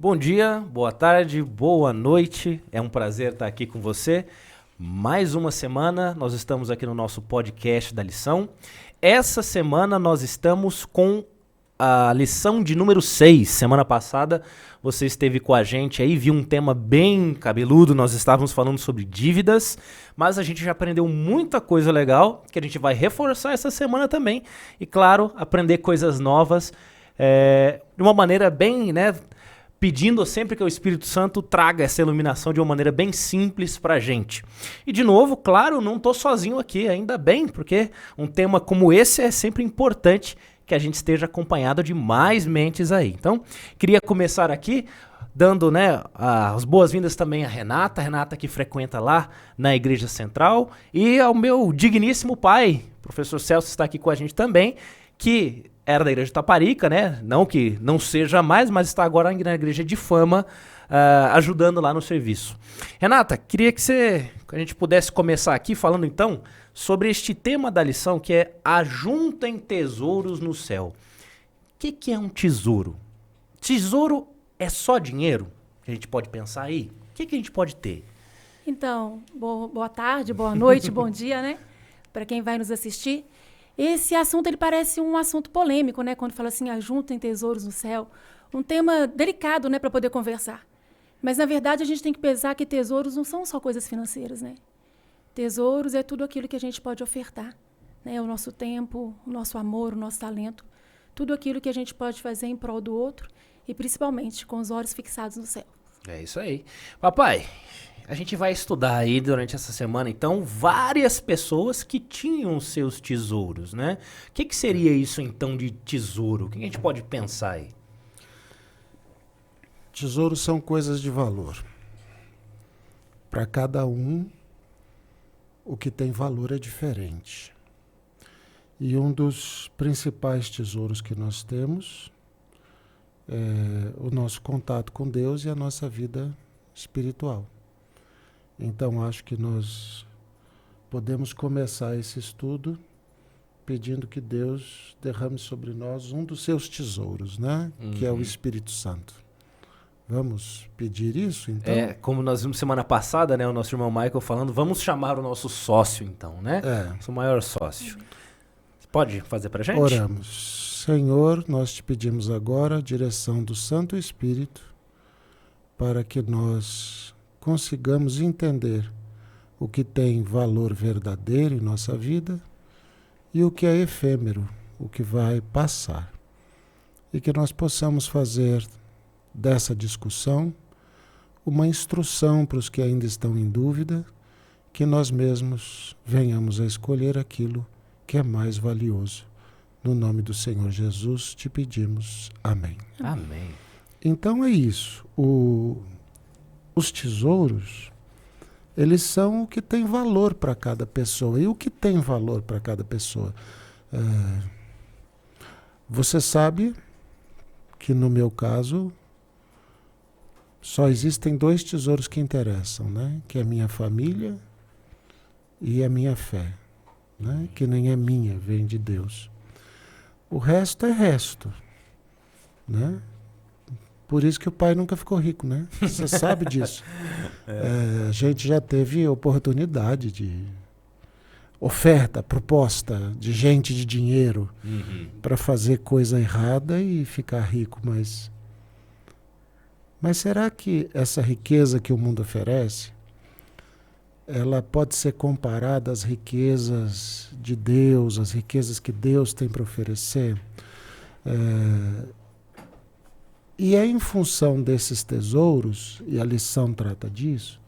Bom dia, boa tarde, boa noite. É um prazer estar aqui com você. Mais uma semana, nós estamos aqui no nosso podcast da lição. Essa semana nós estamos com a lição de número 6. Semana passada você esteve com a gente aí, viu um tema bem cabeludo, nós estávamos falando sobre dívidas, mas a gente já aprendeu muita coisa legal que a gente vai reforçar essa semana também. E claro, aprender coisas novas de uma maneira bem, pedindo sempre que o Espírito Santo traga essa iluminação de uma maneira bem simples pra gente. E de novo, claro, não tô sozinho aqui, ainda bem, porque um tema como esse é sempre importante que a gente esteja acompanhado de mais mentes aí. Então, queria começar aqui dando as boas-vindas também a Renata que frequenta lá na Igreja Central, e ao meu digníssimo pai, professor Celso, está aqui com a gente também, que era da igreja de Taparica, não que não seja mais, mas está agora na igreja de Fama, ajudando lá no serviço. Renata, queria que a gente pudesse começar aqui falando então sobre este tema da lição, que é ajuntem tesouros no céu. O que é um tesouro? Tesouro é só dinheiro? Que a gente pode pensar aí? O que a gente pode ter? Então, boa tarde, boa noite, bom dia, para quem vai nos assistir. Esse assunto ele parece um assunto polêmico, quando fala assim, ajuntem tesouros no céu. Um tema delicado, para poder conversar. Mas, na verdade, a gente tem que pensar que tesouros não são só coisas financeiras, Tesouros é tudo aquilo que a gente pode ofertar, O nosso tempo, o nosso amor, o nosso talento. Tudo aquilo que a gente pode fazer em prol do outro e, principalmente, com os olhos fixados no céu. É isso aí. Papai, a gente vai estudar aí durante essa semana, então, várias pessoas que tinham seus tesouros, O que seria isso, então, de tesouro? O que a gente pode pensar aí? Tesouros são coisas de valor. Para cada um, o que tem valor é diferente. E um dos principais tesouros que nós temos é o nosso contato com Deus e a nossa vida espiritual. Então, acho que nós podemos começar esse estudo pedindo que Deus derrame sobre nós um dos seus tesouros, Que é o Espírito Santo. Vamos pedir isso, então? Como nós vimos semana passada, o nosso irmão Michael falando, vamos chamar o nosso sócio, então, Nosso maior sócio. Você pode fazer pra gente? Oramos. Senhor, nós te pedimos agora a direção do Santo Espírito para que nós consigamos entender o que tem valor verdadeiro em nossa vida e o que é efêmero, o que vai passar. E que nós possamos fazer dessa discussão uma instrução para os que ainda estão em dúvida, que nós mesmos venhamos a escolher aquilo que é mais valioso. No nome do Senhor Jesus te pedimos. Amém. Amém. Então é isso. Os tesouros, eles são o que tem valor para cada pessoa. E o que tem valor para cada pessoa? Você sabe que, no meu caso, só existem 2 tesouros que interessam, Que é a minha família e a minha fé, Que nem é minha, vem de Deus. O resto é resto, Por isso que o pai nunca ficou rico, Você sabe disso. A gente já teve oportunidade de oferta, proposta de gente de dinheiro para fazer coisa errada e ficar rico, mas será que essa riqueza que o mundo oferece, ela pode ser comparada às riquezas de Deus, às riquezas que Deus tem para oferecer? E é em função desses tesouros, e a lição trata disso,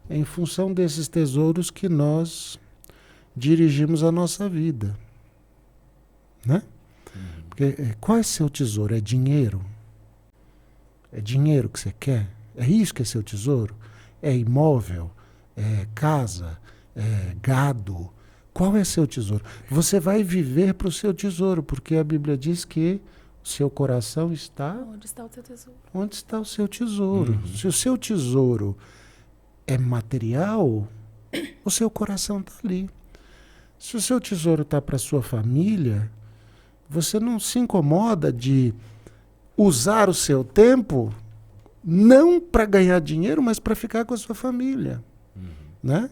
é em função desses tesouros que nós dirigimos a nossa vida. Porque qual é seu tesouro? É dinheiro? É dinheiro que você quer? É isso que é seu tesouro? É imóvel? É casa? É gado? Qual é seu tesouro? Você vai viver para o seu tesouro, porque a Bíblia diz que seu coração está... Onde está o teu tesouro? Onde está o seu tesouro? Se o seu tesouro é material, o seu coração está ali. Se o seu tesouro está para a sua família, você não se incomoda de usar o seu tempo não para ganhar dinheiro, mas para ficar com a sua família. Né?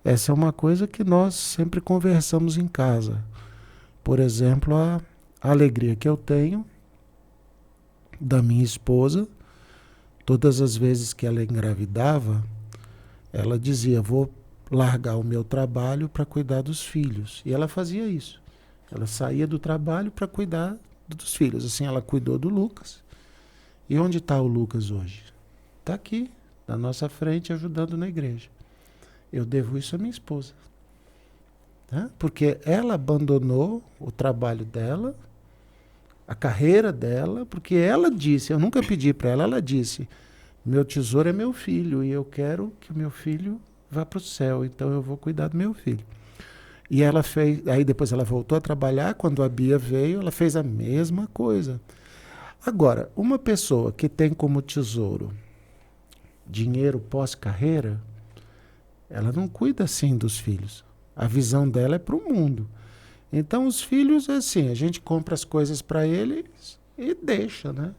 Essa é uma coisa que nós sempre conversamos em casa. Por exemplo, a alegria que eu tenho da minha esposa, todas as vezes que ela engravidava, ela dizia, vou largar o meu trabalho para cuidar dos filhos. E ela fazia isso. Ela saía do trabalho para cuidar dos filhos. Assim, ela cuidou do Lucas. E onde está o Lucas hoje? Está aqui, na nossa frente, ajudando na igreja. Eu devo isso à minha esposa. Tá? Porque ela abandonou o trabalho dela, a carreira dela, porque ela disse, eu nunca pedi para ela, ela disse, meu tesouro é meu filho e eu quero que o meu filho vá para o céu, então eu vou cuidar do meu filho. E ela fez, aí depois ela voltou a trabalhar, quando a Bia veio, ela fez a mesma coisa. Agora, uma pessoa que tem como tesouro dinheiro pós-carreira, ela não cuida assim dos filhos. A visão dela é para o mundo. Então os filhos, assim, a gente compra as coisas para eles e deixa, né?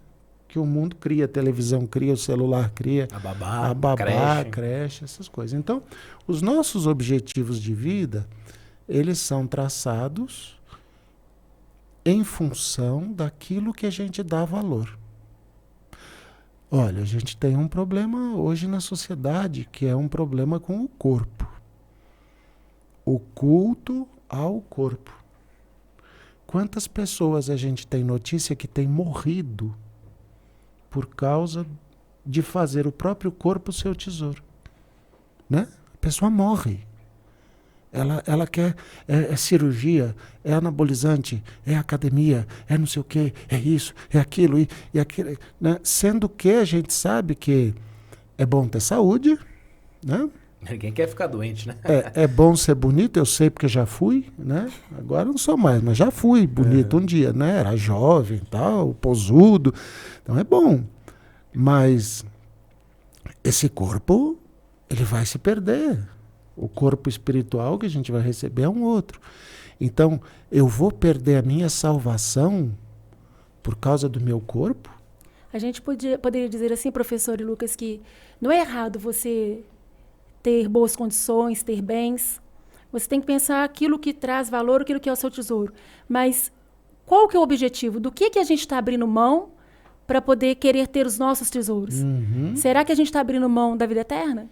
Que o mundo cria, a televisão cria, o celular cria, a babá, creche, essas coisas. Então, os nossos objetivos de vida, eles são traçados em função daquilo que a gente dá valor. Olha, a gente tem um problema hoje na sociedade, que é um problema com o corpo. O culto ao corpo. Quantas pessoas a gente tem notícia que tem morrido por causa de fazer o próprio corpo seu tesouro? Né? A pessoa morre. Ela quer é cirurgia, é anabolizante, é academia, é não sei o quê, é isso, é aquilo e aquilo. Né? Sendo que a gente sabe que é bom ter saúde, né? Ninguém quer ficar doente, né? É bom ser bonito, eu sei porque já fui, né? Agora não sou mais, mas já fui bonito um dia, né? Era jovem, tal, posudo. Então é bom. Mas esse corpo, ele vai se perder. O corpo espiritual que a gente vai receber é um outro. Então, eu vou perder a minha salvação por causa do meu corpo? A gente poderia dizer assim, professor e Lucas, que não é errado você ter boas condições, ter bens. Você tem que pensar aquilo que traz valor, aquilo que é o seu tesouro. Mas qual que é o objetivo? Do que a gente está abrindo mão para poder querer ter os nossos tesouros? Será que a gente está abrindo mão da vida eterna?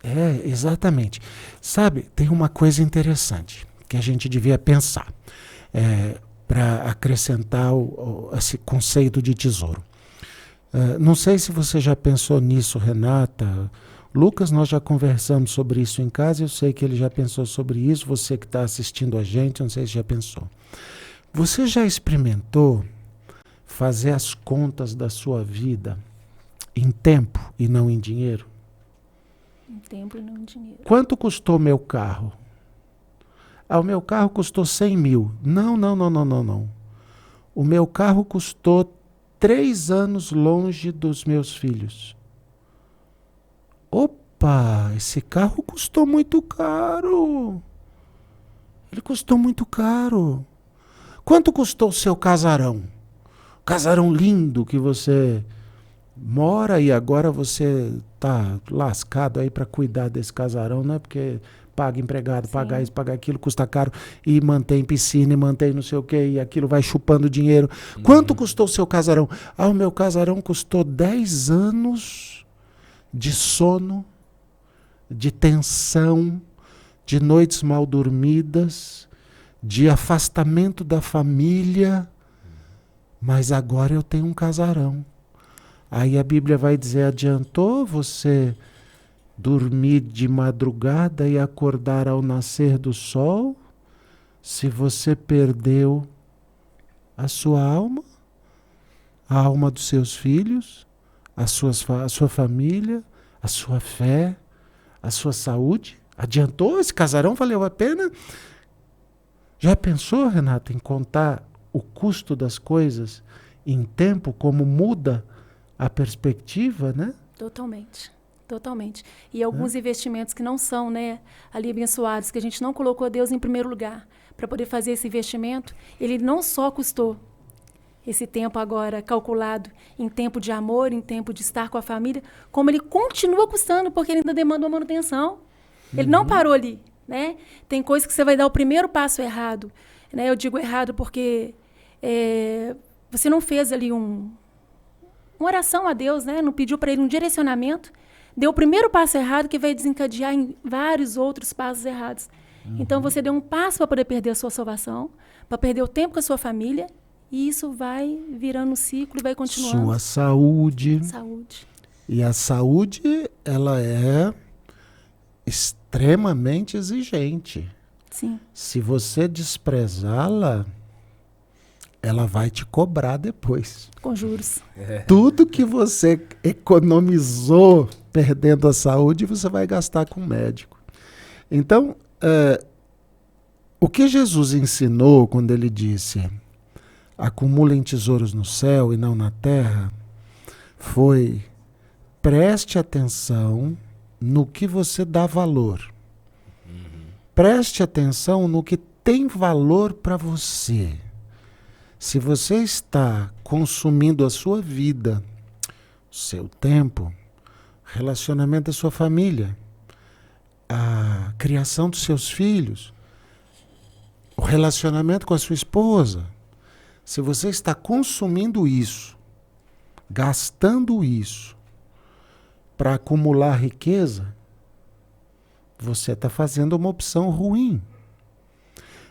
É, exatamente. Sabe, tem uma coisa interessante que a gente devia pensar para acrescentar esse conceito de tesouro. Não sei se você já pensou nisso, Renata. Lucas, nós já conversamos sobre isso em casa, eu sei que ele já pensou sobre isso, você que está assistindo a gente, não sei se já pensou. Você já experimentou fazer as contas da sua vida em tempo e não em dinheiro? Em tempo e não em dinheiro. Quanto custou meu carro? O meu carro custou 100 mil. Não. O meu carro custou 3 anos longe dos meus filhos. Opa, esse carro custou muito caro. Ele custou muito caro. Quanto custou o seu casarão? Casarão lindo que você mora e agora você tá lascado aí para cuidar desse casarão, né? Porque paga empregado, paga isso, paga aquilo, custa caro e mantém piscina e mantém não sei o que e aquilo vai chupando dinheiro. Quanto custou o seu casarão? O meu casarão custou 10 anos de sono, de tensão, de noites mal dormidas, de afastamento da família, mas agora eu tenho um casarão. Aí a Bíblia vai dizer, adiantou você dormir de madrugada e acordar ao nascer do sol, se você perdeu a sua alma, a alma dos seus filhos, a sua família, a sua fé, a sua saúde? Adiantou? Esse casarão valeu a pena? Já pensou, Renata, em contar o custo das coisas em tempo, como muda a perspectiva, né? Totalmente. E alguns investimentos que não são, né, ali abençoados, que a gente não colocou Deus em primeiro lugar para poder fazer esse investimento, ele não só custou, esse tempo agora calculado em tempo de amor, em tempo de estar com a família, como ele continua custando, porque ele ainda demanda uma manutenção. Ele não parou ali, né? Tem coisas que você vai dar o primeiro passo errado, né? Eu digo errado porque você não fez ali uma oração a Deus, né? Não pediu para ele um direcionamento, deu o primeiro passo errado que vai desencadear em vários outros passos errados. Então você deu um passo para poder perder a sua salvação, para perder o tempo com a sua família, e isso vai virando um ciclo e vai continuando. Sua saúde. Saúde. E a saúde, ela é extremamente exigente. Sim. Se você desprezá-la, ela vai te cobrar depois. Com juros. Tudo que você economizou perdendo a saúde, você vai gastar com o médico. Então, o que Jesus ensinou quando ele disse acumulem tesouros no céu e não na terra, foi preste atenção no que você dá valor. Preste atenção no que tem valor para você. Se você está consumindo a sua vida, o seu tempo, relacionamento da sua família, a criação dos seus filhos, o relacionamento com a sua esposa, se você está consumindo isso, gastando isso para acumular riqueza, você está fazendo uma opção ruim.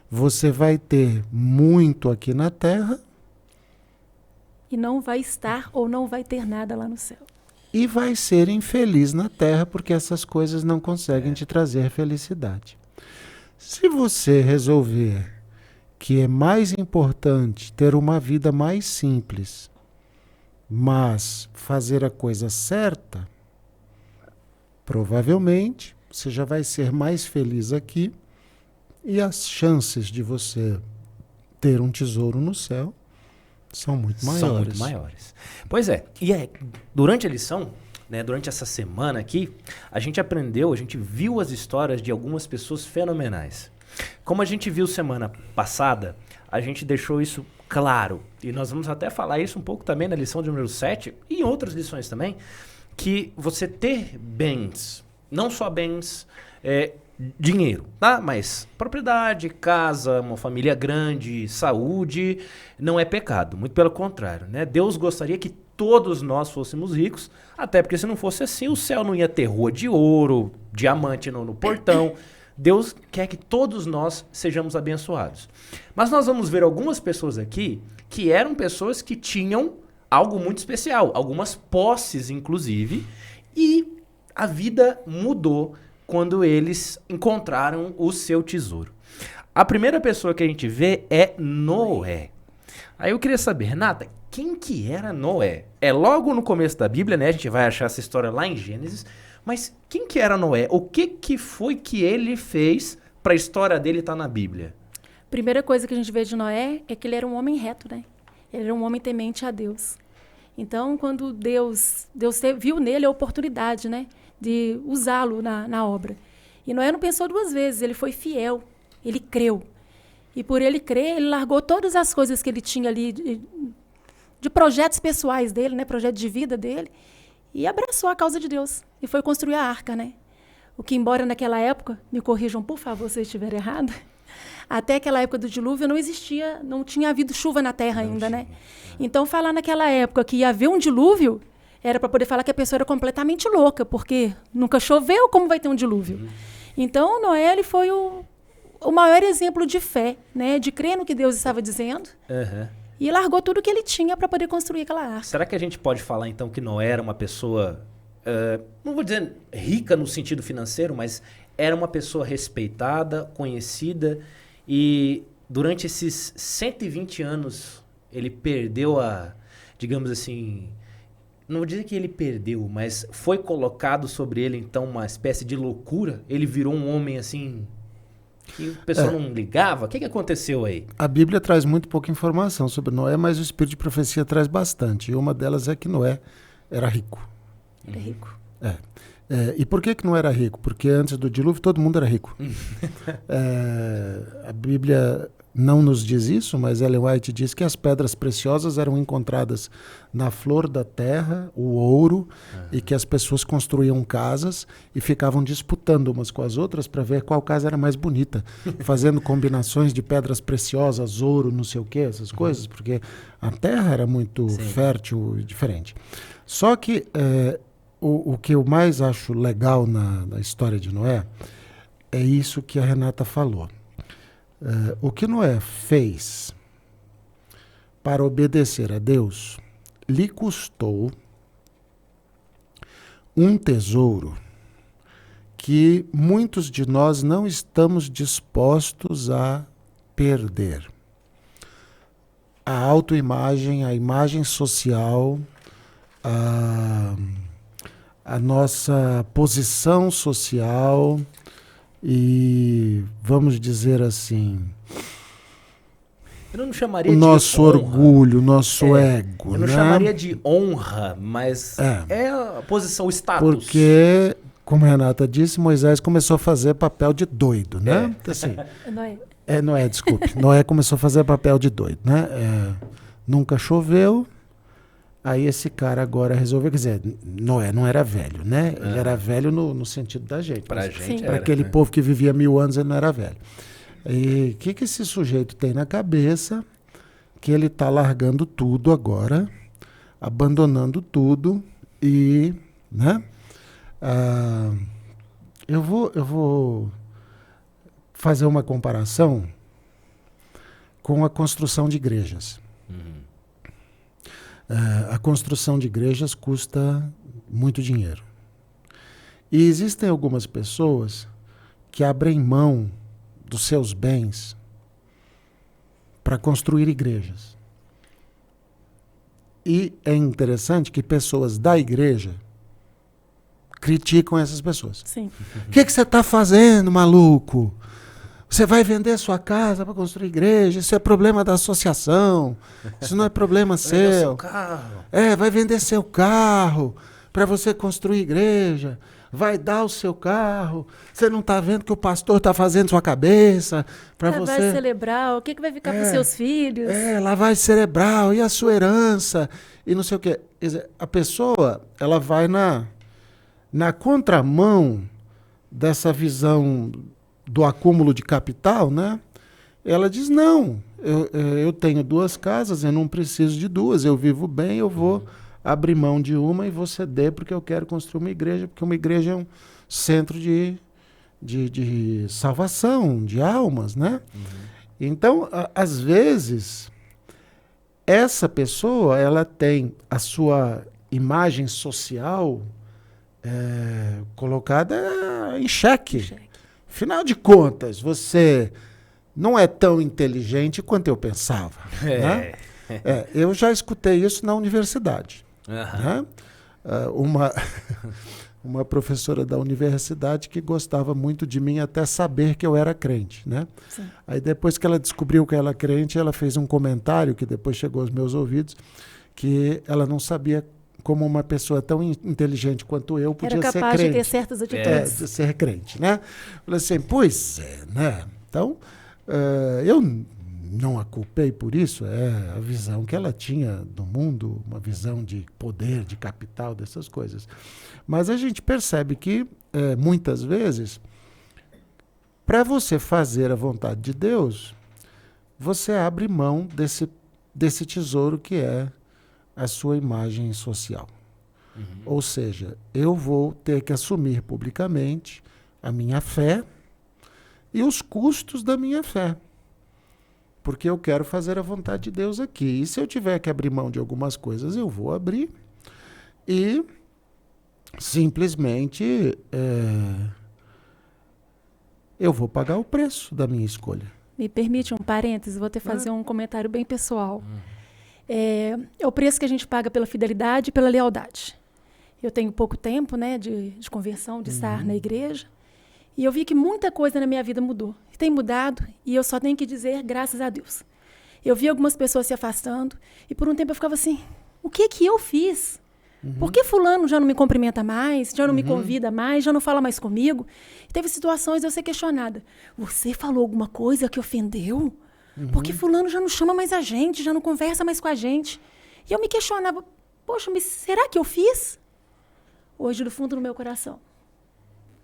Você vai ter muito aqui na terra E não vai estar ou não vai ter nada lá no céu. e vai ser infeliz na terra porque essas coisas não conseguem te trazer felicidade. Se você resolver que é mais importante ter uma vida mais simples, mas fazer a coisa certa, provavelmente você já vai ser mais feliz aqui e as chances de você ter um tesouro no céu são muito maiores. São muito maiores. Pois é. E durante a lição, né, durante essa semana aqui, a gente aprendeu, a gente viu as histórias de algumas pessoas fenomenais. Como a gente viu semana passada, a gente deixou isso claro. E nós vamos até falar isso um pouco também na lição de número 7 e em outras lições também, que você ter bens, não só bens, dinheiro, tá? Mas propriedade, casa, uma família grande, saúde, não é pecado. Muito pelo contrário, né? Deus gostaria que todos nós fôssemos ricos, até porque se não fosse assim, o céu não ia ter rua de ouro, diamante no portão. Deus quer que todos nós sejamos abençoados. Mas nós vamos ver algumas pessoas aqui que eram pessoas que tinham algo muito especial, algumas posses inclusive, e a vida mudou quando eles encontraram o seu tesouro. A primeira pessoa que a gente vê é Noé. Aí eu queria saber, Renata, quem que era Noé? É logo no começo da Bíblia, né? A gente vai achar essa história lá em Gênesis. Mas quem que era Noé? O que foi que ele fez para a história dele estar na Bíblia? Primeira coisa que a gente vê de Noé é que ele era um homem reto, né? Ele era um homem temente a Deus. Então, quando Deus viu nele a oportunidade, né, de usá-lo na obra. E Noé não pensou duas vezes, ele foi fiel, ele creu. E por ele crer, ele largou todas as coisas que ele tinha ali de projetos pessoais dele, né, projeto de vida dele, e abraçou a causa de Deus. E foi construir a arca, né? O que, embora naquela época, me corrijam, por favor, se eu estiver errado, até aquela época do dilúvio não existia, não tinha havido chuva na terra ainda, né? Então, falar naquela época que ia haver um dilúvio, era para poder falar que a pessoa era completamente louca, porque nunca choveu, como vai ter um dilúvio? Então, Noé, ele foi o maior exemplo de fé, né? De crer no que Deus estava dizendo. E largou tudo que ele tinha para poder construir aquela arca. Será que a gente pode falar, então, que Noé era uma pessoa, não vou dizer rica no sentido financeiro, mas era uma pessoa respeitada, conhecida, e durante esses 120 anos ele perdeu digamos assim, não vou dizer que ele perdeu, mas foi colocado sobre ele, então, uma espécie de loucura? Ele virou um homem, assim, que o pessoal não ligava? O que aconteceu aí? A Bíblia traz muito pouca informação sobre Noé, mas o Espírito de Profecia traz bastante. E uma delas é que Noé era rico. Era rico. E por que não era rico? Porque antes do dilúvio todo mundo era rico. A Bíblia não nos diz isso, mas Ellen White diz que as pedras preciosas eram encontradas na flor da terra, o ouro, e que as pessoas construíam casas e ficavam disputando umas com as outras para ver qual casa era mais bonita, fazendo combinações de pedras preciosas, ouro, não sei o que, essas coisas, porque a terra era muito fértil e diferente. Só que o que eu mais acho legal na história de Noé é isso que a Renata falou. O que Noé fez para obedecer a Deus lhe custou um tesouro que muitos de nós não estamos dispostos a perder. A autoimagem, a imagem social, a nossa posição social e, vamos dizer assim, Eu não chamaria o de nosso honra. orgulho, o nosso ego. Eu não né? chamaria de honra, mas é a posição, o status. Porque, como a Renata disse, Moisés começou a fazer papel de doido, né? Assim, Noé, desculpe. Noé começou a fazer papel de doido, né? Nunca choveu. Aí esse cara agora resolveu, quer dizer, Noé não era velho, né? Ele era velho no sentido da gente. Pra gente para aquele povo que vivia 1000 anos, ele não era velho. E o que esse sujeito tem na cabeça? Que ele está largando tudo agora, abandonando tudo e, né? Eu vou fazer uma comparação com a construção de igrejas. A construção de igrejas custa muito dinheiro. E existem algumas pessoas que abrem mão dos seus bens para construir igrejas. E é interessante que pessoas da igreja criticam essas pessoas. Sim. O que você está fazendo, maluco? Você vai vender sua casa para construir igreja? Isso é problema da associação. Isso não é problema seu. Vai vender seu carro para você construir igreja. Vai dar o seu carro. Você não está vendo que o pastor está fazendo sua cabeça para você. Lavagem cerebral. O que vai ficar para os seus filhos? Lavagem cerebral e a sua herança e não sei o quê. Quer dizer, a pessoa ela vai na contramão dessa visão do acúmulo de capital, né? Ela diz, não, eu tenho 2 casas, eu não preciso de 2, eu vivo bem, eu vou abrir mão de uma e vou ceder porque eu quero construir uma igreja, porque uma igreja é um centro de salvação, de almas, né? Então, às vezes, essa pessoa, ela tem a sua imagem social colocada em xeque. Afinal de contas, você não é tão inteligente quanto eu pensava. Né? Eu já escutei isso na universidade. Né? Uma professora da universidade que gostava muito de mim até saber que eu era crente. Né? Aí depois que ela descobriu que ela era crente, ela fez um comentário que depois chegou aos meus ouvidos, que ela não sabia como uma pessoa tão inteligente quanto eu podia ser crente. Era capaz de ter certas atitudes. De ser crente, né? Falei assim, pois é, né? Então, eu não a culpei por isso, é a visão que ela tinha do mundo, uma visão de poder, de capital, dessas coisas. Mas a gente percebe que, muitas vezes, para você fazer a vontade de Deus, você abre mão desse tesouro que é a sua imagem social. Ou seja, eu vou ter que assumir publicamente a minha fé e os custos da minha fé. Porque eu quero fazer a vontade de Deus aqui. E se eu tiver que abrir mão de algumas coisas, eu vou abrir. E simplesmente eu vou pagar o preço da minha escolha. Me permite um parêntese, vou ter que fazer um comentário bem pessoal. É o preço que a gente paga pela fidelidade e pela lealdade. Eu tenho pouco tempo, né, de conversão, de estar na igreja, e eu vi que muita coisa na minha vida mudou. Tem mudado, e eu só tenho que dizer graças a Deus. Eu vi algumas pessoas se afastando, e por um tempo eu ficava assim, o que eu fiz? Por que fulano já não me cumprimenta mais, já não me convida mais, já não fala mais comigo? Teve situações de eu ser questionada. Você falou alguma coisa que ofendeu? Porque fulano já não chama mais a gente, já não conversa mais com a gente. E eu me questionava, poxa, mas será que eu fiz? Hoje, do fundo do meu coração.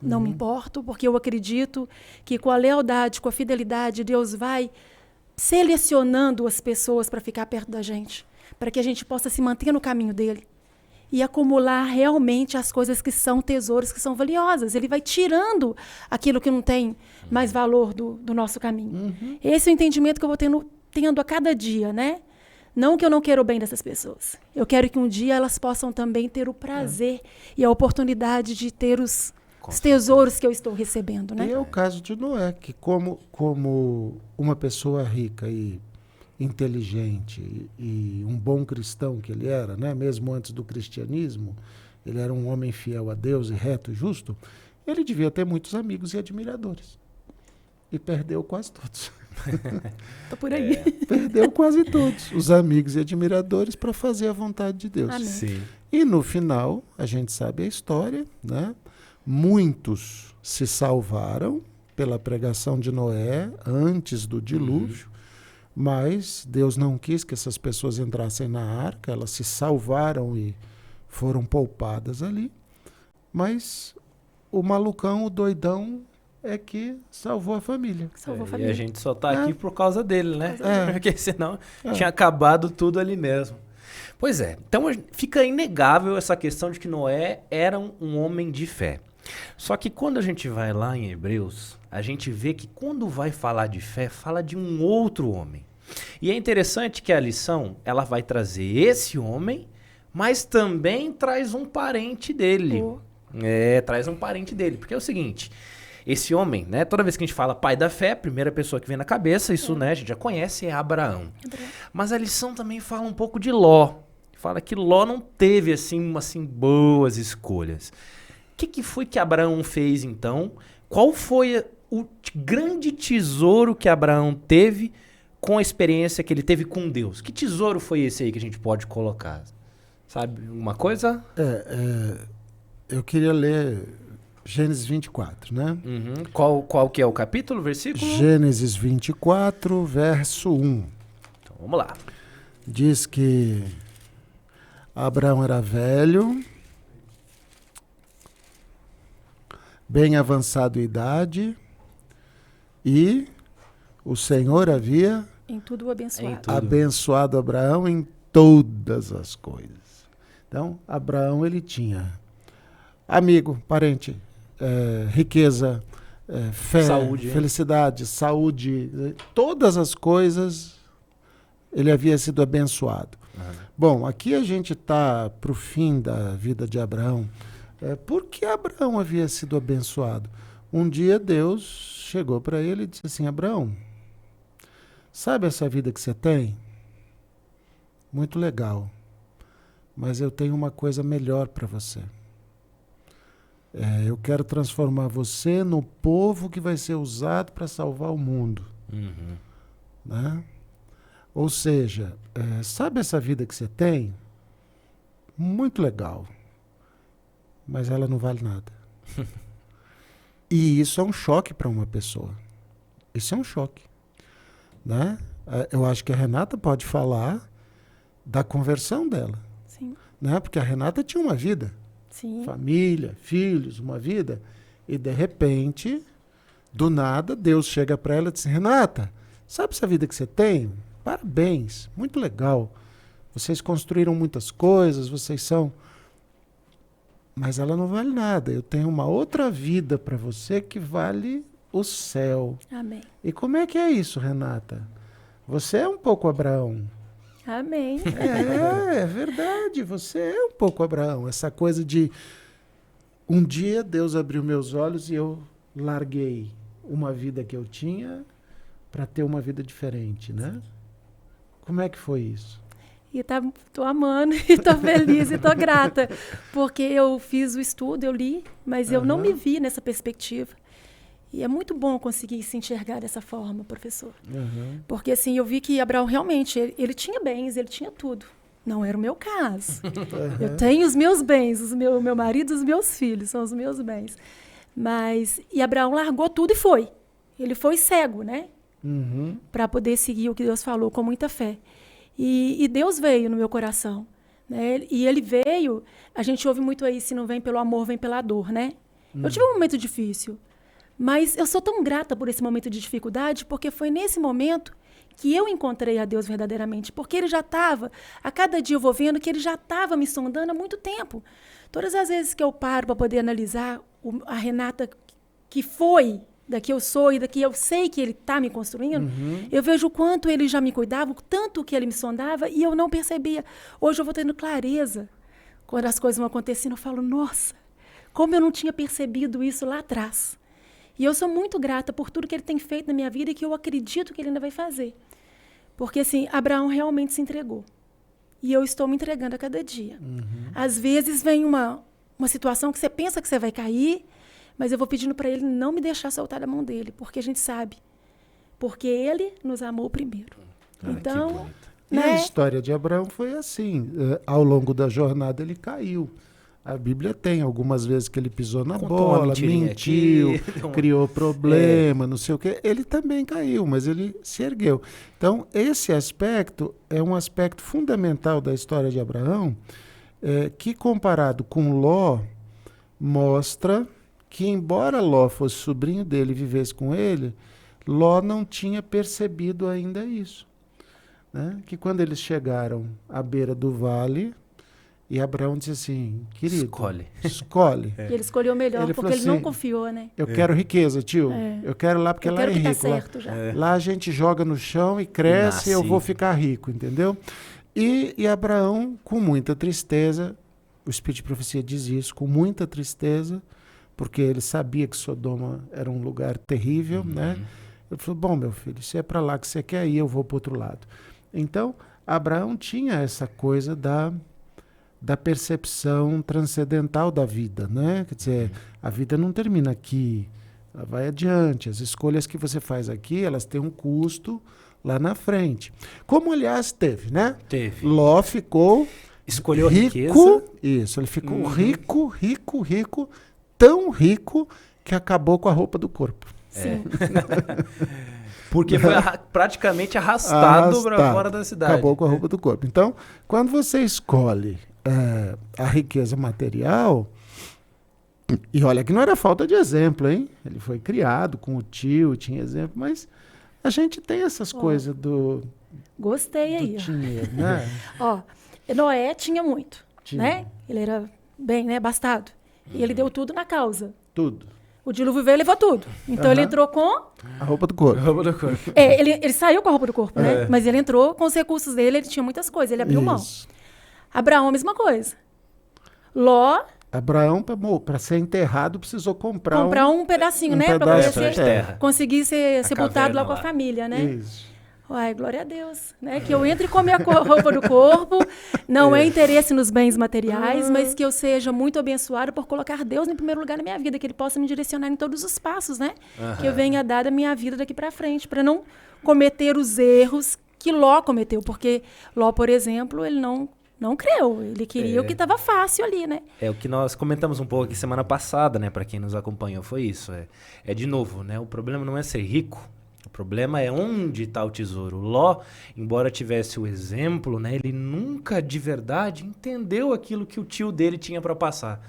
Não me importo, porque eu acredito que com a lealdade, com a fidelidade, Deus vai selecionando as pessoas para ficar perto da gente, para que a gente possa se manter no caminho dele e acumular realmente as coisas que são tesouros, que são valiosas. Ele vai tirando aquilo que não tem mais valor do nosso caminho. Esse é o entendimento que eu vou tendo a cada dia, né? Não que eu não quero o bem dessas pessoas. Eu quero que um dia elas possam também ter o prazer e a oportunidade de ter os tesouros que eu estou recebendo, né? E é o caso de Noé, que como uma pessoa rica e inteligente e um bom cristão que ele era, né? Mesmo antes do cristianismo, ele era um homem fiel a Deus e reto e justo, ele devia ter muitos amigos e admiradores. E perdeu quase todos. Tô por aí. Perdeu quase todos os amigos e admiradores para fazer a vontade de Deus. Amém. Sim. E no final, a gente sabe a história, né? Muitos se salvaram pela pregação de Noé antes do dilúvio, mas Deus não quis que essas pessoas entrassem na arca, elas se salvaram e foram poupadas ali. Mas o malucão, o doidão, é que salvou a família. Salvou a E família. a gente só tá aqui por causa dele, né? É. Porque senão tinha acabado tudo ali mesmo. Pois é, então fica inegável essa questão de que Noé era um homem de fé. Só que quando a gente vai lá em Hebreus, a gente vê que quando vai falar de fé, fala de um outro homem. E é interessante que a lição, ela vai trazer esse homem, mas também traz um parente dele. Traz um parente dele. Porque é o seguinte, esse homem, né, toda vez que a gente fala pai da fé, a primeira pessoa que vem na cabeça, isso, né, a gente já conhece, é Abraão. Mas a lição também fala um pouco de Ló. Fala que Ló não teve, assim, boas escolhas. O que foi que Abraão fez, então? Qual foi o grande tesouro que Abraão teve com a experiência que ele teve com Deus? Que tesouro foi esse aí que a gente pode colocar? Sabe uma coisa? Eu queria ler Gênesis 24, né? Qual que é o capítulo, versículo? Gênesis 24, verso 1. Então, vamos lá. Diz que Abraão era velho, bem avançado em idade, e o Senhor havia Em tudo abençoado. Em tudo. abençoado Abraão em todas as coisas. Então, Abraão, ele tinha amigo, parente, riqueza, fé, Saúde, felicidade, saúde, todas as coisas, ele havia sido abençoado. Bom, aqui a gente está para o fim da vida de Abraão. Por que Abraão havia sido abençoado? Um dia Deus chegou para ele e disse assim: Abraão, sabe essa vida que você tem? Muito legal, mas eu tenho uma coisa melhor para você. Eu quero transformar você no povo que vai ser usado para salvar o mundo. Né? Ou seja, sabe essa vida que você tem? Muito legal, mas ela não vale nada. E isso é um choque para uma pessoa. Isso é um choque. Né? Eu acho que a Renata pode falar da conversão dela. Sim. Né? Porque a Renata tinha uma vida. Sim. Família, filhos, uma vida. E de repente, do nada, Deus chega para ela e diz: Renata, sabe essa vida que você tem? Parabéns, muito legal. Vocês construíram muitas coisas, vocês são... Mas ela não vale nada. Eu tenho uma outra vida para você que vale o céu. Amém. E como é que é isso, Renata? Você é um pouco Abraão. Amém. É verdade, você é um pouco Abraão. Essa coisa de um dia Deus abriu meus olhos e eu larguei uma vida que eu tinha para ter uma vida diferente, né? Como é que foi isso? E tô amando, e tô feliz, e tô grata. Porque eu fiz o estudo, eu li, mas eu não me vi nessa perspectiva. E é muito bom conseguir se enxergar dessa forma, professor. Porque assim, eu vi que Abraão realmente, ele tinha bens, ele tinha tudo. Não era o meu caso. Eu tenho os meus bens, meu marido e os meus filhos, são os meus bens. E Abraão largou tudo e foi. Ele foi cego, né? para poder seguir o que Deus falou com muita fé. E Deus veio no meu coração, né? E ele veio, a gente ouve muito aí, se não vem pelo amor, vem pela dor, né? Eu tive um momento difícil, mas eu sou tão grata por esse momento de dificuldade, porque foi nesse momento que eu encontrei a Deus verdadeiramente, porque ele já estava, a cada dia eu vou vendo que ele já estava me sondando há muito tempo. Todas as vezes que eu paro para poder analisar a Renata que foi, da que eu sou e da que eu sei que ele está me construindo, eu vejo o quanto ele já me cuidava, o tanto que ele me sondava e eu não percebia. Hoje eu vou tendo clareza. Quando as coisas vão acontecendo, eu falo, nossa, como eu não tinha percebido isso lá atrás. E eu sou muito grata por tudo que ele tem feito na minha vida e que eu acredito que ele ainda vai fazer. Porque, assim, Abraão realmente se entregou. E eu estou me entregando a cada dia. Às vezes vem uma situação que você pensa que você vai cair, mas eu vou pedindo para ele não me deixar soltar da mão dele, porque a gente sabe. Porque ele nos amou primeiro. Então, e a história de Abraão foi assim. Ao longo da jornada ele caiu. A Bíblia tem algumas vezes que ele pisou na bola, mentiu, criou problema, não sei o quê. Ele também caiu, mas ele se ergueu. Então, esse aspecto é um aspecto fundamental da história de Abraão, que comparado com Ló, mostra que, embora Ló fosse sobrinho dele e vivesse com ele, Ló não tinha percebido ainda isso. Né? Que quando eles chegaram à beira do vale, e Abraão disse assim, querido, escolhe. E ele escolheu melhor, ele porque ele assim, não confiou, né? Eu quero riqueza, tio. Eu quero lá porque lá é rico. Tá certo já. Lá a gente joga no chão e cresce e eu vou ficar rico, entendeu? E Abraão, com muita tristeza, o Espírito de Profecia diz isso, com muita tristeza, porque ele sabia que Sodoma era um lugar terrível, né? Ele falou, bom, meu filho, se é para lá que você quer ir, eu vou para o outro lado. Então, Abraão tinha essa coisa da percepção transcendental da vida, né? Quer dizer, a vida não termina aqui, ela vai adiante. As escolhas que você faz aqui, elas têm um custo lá na frente. Como, aliás, teve, né? Teve. Ló ficou escolheu rico, riqueza. Isso, ele ficou rico, tão rico que acabou com a roupa do corpo. Sim. Porque foi praticamente arrastado para fora da cidade. Acabou com a roupa do corpo. Então, quando você escolhe a riqueza material, e olha que não era falta de exemplo, hein? Ele foi criado com o tio, tinha exemplo, mas a gente tem essas coisas do Gostei aí. dinheiro, né? Ó, Noé tinha muito, né? Ele era bem, né, abastado. E ele deu tudo na causa. Tudo. O dilúvio veio e levou tudo. Então ele entrou com a roupa do corpo. Ele saiu com a roupa do corpo, né? Mas ele entrou com os recursos dele, ele tinha muitas coisas, ele abriu mão. Abraão, a mesma coisa. Ló. Abraão, para ser enterrado, precisou comprar um pedacinho, né? Para poder conseguir ser sepultado lá com a família, né? Isso. Uai, glória a Deus, né? Que eu entre com a minha roupa do corpo, não é interesse nos bens materiais, mas que eu seja muito abençoada por colocar Deus em primeiro lugar na minha vida, que Ele possa me direcionar em todos os passos, né? Que eu venha dar a minha vida daqui para frente, para não cometer os erros que Ló cometeu, porque Ló, por exemplo, ele não creu, ele queria o que estava fácil ali, né? É o que nós comentamos um pouco aqui semana passada, né? Para quem nos acompanhou, foi isso. De novo, né? O problema não é ser rico. O problema é onde está o tesouro. Ló, embora tivesse o exemplo, né, ele nunca de verdade entendeu aquilo que o tio dele tinha para passar.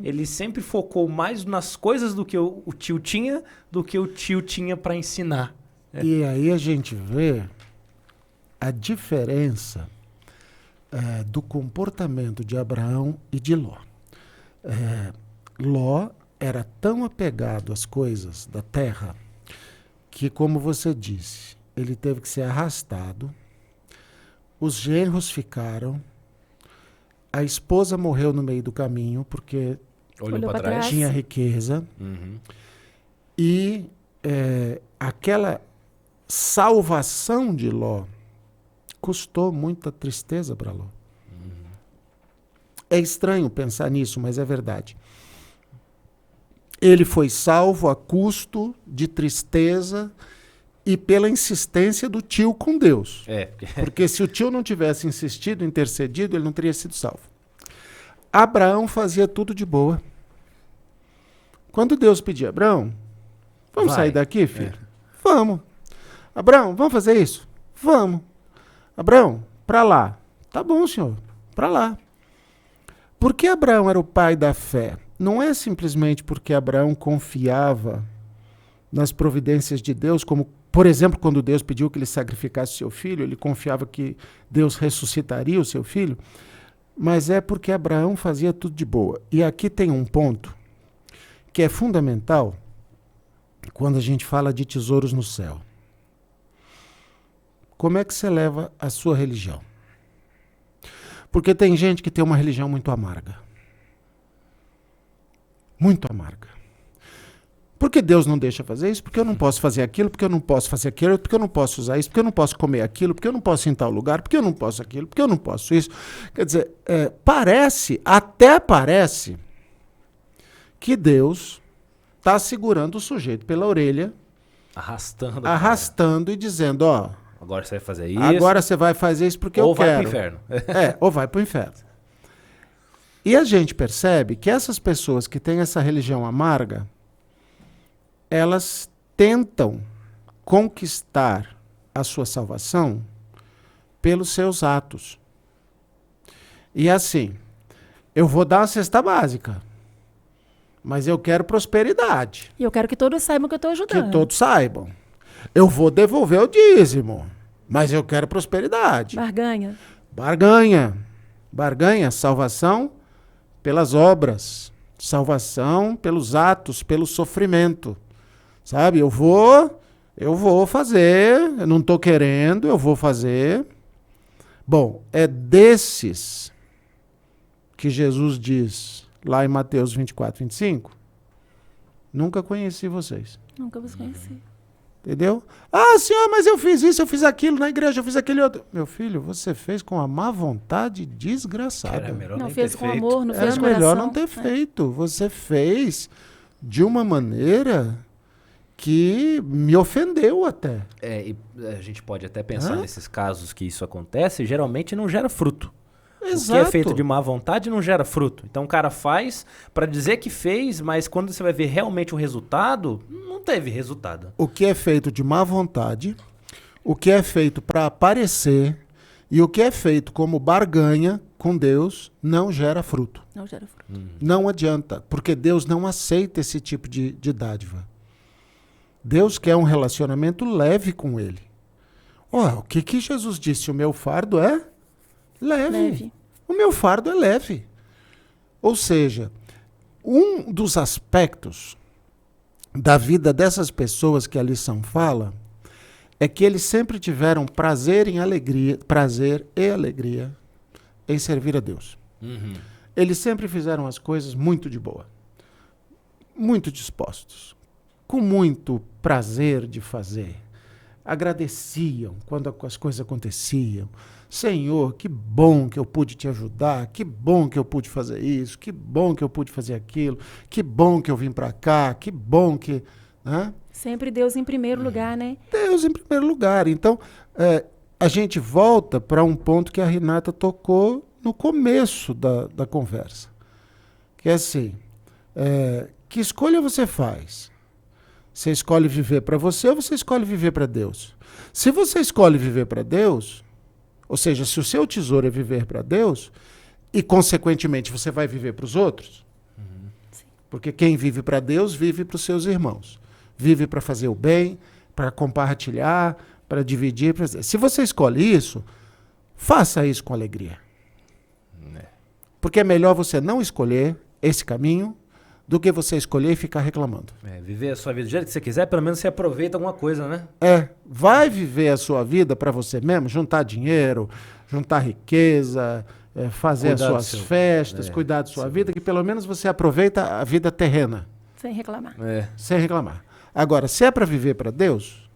Ele sempre focou mais nas coisas do que o tio tinha do que o tio tinha para ensinar. E aí a gente vê a diferença do comportamento de Abraão e de Ló. Ló era tão apegado às coisas da terra que, como você disse, ele teve que ser arrastado, os genros ficaram, a esposa morreu no meio do caminho, porque olhou para trás, tinha riqueza, e aquela salvação de Ló custou muita tristeza para Ló. É estranho pensar nisso, mas é verdade. Ele foi salvo a custo de tristeza e pela insistência do tio com Deus. Porque se o tio não tivesse insistido, intercedido, ele não teria sido salvo. Abraão fazia tudo de boa. Quando Deus pedia, Abraão, vamos sair daqui, filho? Vamos. Abraão, vamos fazer isso? Vamos. Abraão, para lá. Tá bom, senhor, para lá. Por que Abraão era o pai da fé? Não é simplesmente porque Abraão confiava nas providências de Deus, como, por exemplo, quando Deus pediu que ele sacrificasse seu filho, ele confiava que Deus ressuscitaria o seu filho, mas é porque Abraão fazia tudo de boa. E aqui tem um ponto que é fundamental quando a gente fala de tesouros no céu. Como é que você leva a sua religião? Porque tem gente que tem uma religião muito amarga. Muito amarga. Porque Deus não deixa fazer isso, porque eu não posso fazer aquilo, porque eu não posso fazer aquilo, porque eu não posso usar isso, porque eu não posso comer aquilo, porque eu não posso ir em tal lugar, porque eu não posso aquilo, porque eu não posso isso. Quer dizer, até parece que Deus está segurando o sujeito pela orelha, arrastando e dizendo, ó, agora você vai fazer isso. Agora você vai fazer isso porque eu quero. Ou vai pro inferno. Ou vai pro inferno. E a gente percebe que essas pessoas que têm essa religião amarga, elas tentam conquistar a sua salvação pelos seus atos. E assim, eu vou dar uma cesta básica, mas eu quero prosperidade. E eu quero que todos saibam que eu estou ajudando. Que todos saibam. Eu vou devolver o dízimo, mas eu quero prosperidade. Barganha. Barganha, salvação pelas obras, salvação pelos atos, pelo sofrimento. Sabe, eu vou fazer, eu não estou querendo, eu vou fazer. Bom, é desses que Jesus diz lá em Mateus 24, 25, nunca conheci vocês. Nunca vos conheci. Entendeu? Ah, senhor, mas eu fiz isso, eu fiz aquilo na igreja, eu fiz aquele outro. Meu filho, você fez com a má vontade desgraçada. Não fez com amor, não fez com coração. Era melhor não ter feito. Você fez de uma maneira que me ofendeu até. E a gente pode até pensar nesses casos que isso acontece, geralmente não gera fruto. Exato. O que é feito de má vontade não gera fruto. Então o cara faz para dizer que fez, mas quando você vai ver realmente o resultado, não teve resultado. O que é feito de má vontade, o que é feito para aparecer e o que é feito como barganha com Deus não gera fruto. Não gera fruto. Não adianta, porque Deus não aceita esse tipo de dádiva. Deus quer um relacionamento leve com Ele. O que Jesus disse? O meu fardo é leve. O meu fardo é leve. Ou seja, um dos aspectos da vida dessas pessoas que a lição fala é que eles sempre tiveram prazer e alegria em servir a Deus. Eles sempre fizeram as coisas muito de boa, muito dispostos, com muito prazer de fazer. Agradeciam quando as coisas aconteciam. Senhor, que bom que eu pude te ajudar, que bom que eu pude fazer isso, que bom que eu pude fazer aquilo, que bom que eu vim para cá, que bom que... Né? Sempre Deus em primeiro lugar, né? Deus em primeiro lugar. Então, a gente volta para um ponto que a Renata tocou no começo da conversa. Que é assim, que escolha você faz? Você escolhe viver para você ou você escolhe viver para Deus? Se você escolhe viver para Deus... Ou seja, se o seu tesouro é viver para Deus, e consequentemente você vai viver para os outros, porque quem vive para Deus vive para os seus irmãos. Vive para fazer o bem, para compartilhar, para dividir. Se você escolhe isso, faça isso com alegria. Porque é melhor você não escolher esse caminho do que você escolher e ficar reclamando. Viver a sua vida do jeito que você quiser, pelo menos você aproveita alguma coisa, né? Vai viver a sua vida para você mesmo, juntar dinheiro, juntar riqueza, fazer as suas festas, cuidar da sua vida, que pelo menos você aproveita a vida terrena. Sem reclamar. Sem reclamar. Agora, se é para viver para Deus...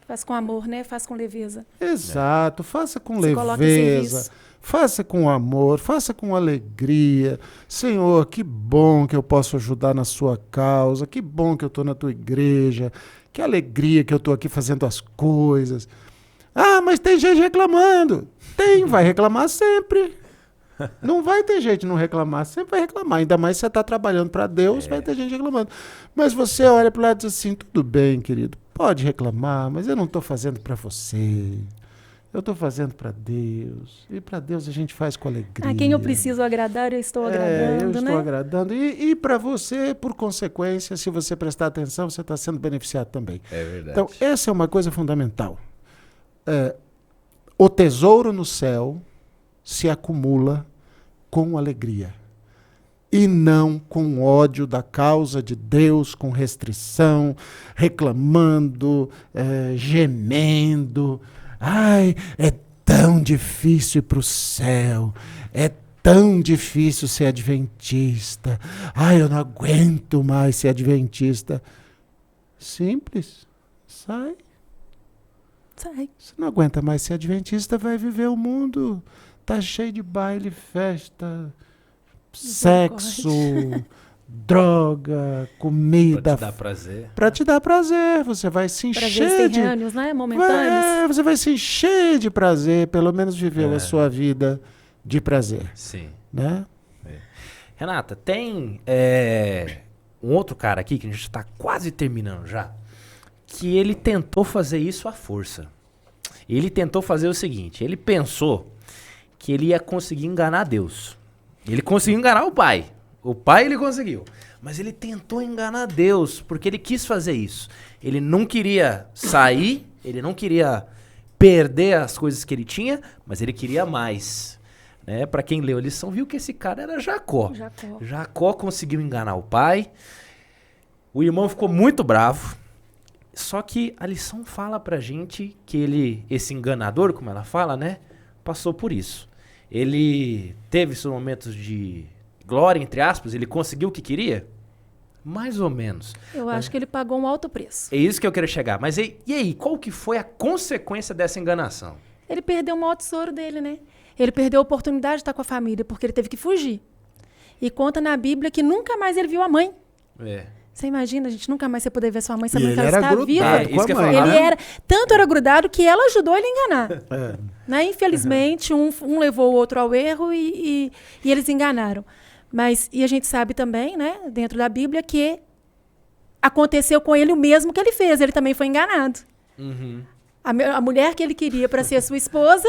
Faz com amor, né? Faz com leveza. Exato, faça com leveza. Faça com amor, faça com alegria. Senhor, que bom que eu posso ajudar na sua causa, que bom que eu estou na tua igreja, que alegria que eu estou aqui fazendo as coisas. Ah, mas tem gente reclamando. Vai reclamar sempre. Não vai ter jeito de não reclamar, sempre vai reclamar. Ainda mais se você está trabalhando para Deus, vai ter gente reclamando. Mas você olha para o lado e diz assim, tudo bem, querido, pode reclamar, mas eu não estou fazendo para você. Eu estou fazendo para Deus. E para Deus a gente faz com alegria. A quem eu preciso agradar, eu estou agradando, eu né? estou agradando. E para você, por consequência, se você prestar atenção, você está sendo beneficiado também. É verdade. Então, essa é uma coisa fundamental. O tesouro no céu se acumula com alegria. E não com ódio da causa de Deus, com restrição, reclamando, gemendo. Ai, é tão difícil ir para o céu, é tão difícil ser adventista. Ai, eu não aguento mais ser adventista. Simples, sai. Você não aguenta mais ser adventista, vai viver o mundo. Tá cheio de baile, festa, sexo, droga, comida. Pra te dar prazer. Pra te dar prazer. Você vai se encher Prazeres de... terrâneos, né? Momentâneos. Você vai se encher de prazer. Pelo menos viveu a sua vida de prazer. Sim. Né? Renata, tem um outro cara aqui, que a gente está quase terminando já, que ele tentou fazer isso à força. Ele tentou fazer o seguinte, ele pensou que ele ia conseguir enganar Deus. Ele conseguiu enganar o pai. O pai ele conseguiu. Mas ele tentou enganar Deus, porque ele quis fazer isso. Ele não queria sair, ele não queria perder as coisas que ele tinha, mas ele queria mais. Né? Para quem leu a lição, viu que esse cara era Jacó. Jacó conseguiu enganar o pai. O irmão ficou muito bravo. Só que a lição fala pra gente que esse enganador, como ela fala, né? Passou por isso. Ele teve seus momentos de glória, entre aspas, ele conseguiu o que queria? Mais ou menos. Eu acho que ele pagou um alto preço. É isso que eu queria chegar. Mas e aí, qual que foi a consequência dessa enganação? Ele perdeu o maior tesouro dele, né? Ele perdeu a oportunidade de estar com a família, porque ele teve que fugir. E conta na Bíblia que nunca mais ele viu a mãe. Você imagina, a gente nunca mais você poder ver sua mãe sabendo que ela está viva. Tanto era grudado que ela ajudou ele a enganar. Né? Infelizmente, um levou o outro ao erro e eles enganaram. E a gente sabe também, né, dentro da Bíblia, que aconteceu com ele o mesmo que ele fez. Ele também foi enganado. A mulher que ele queria para ser sua esposa,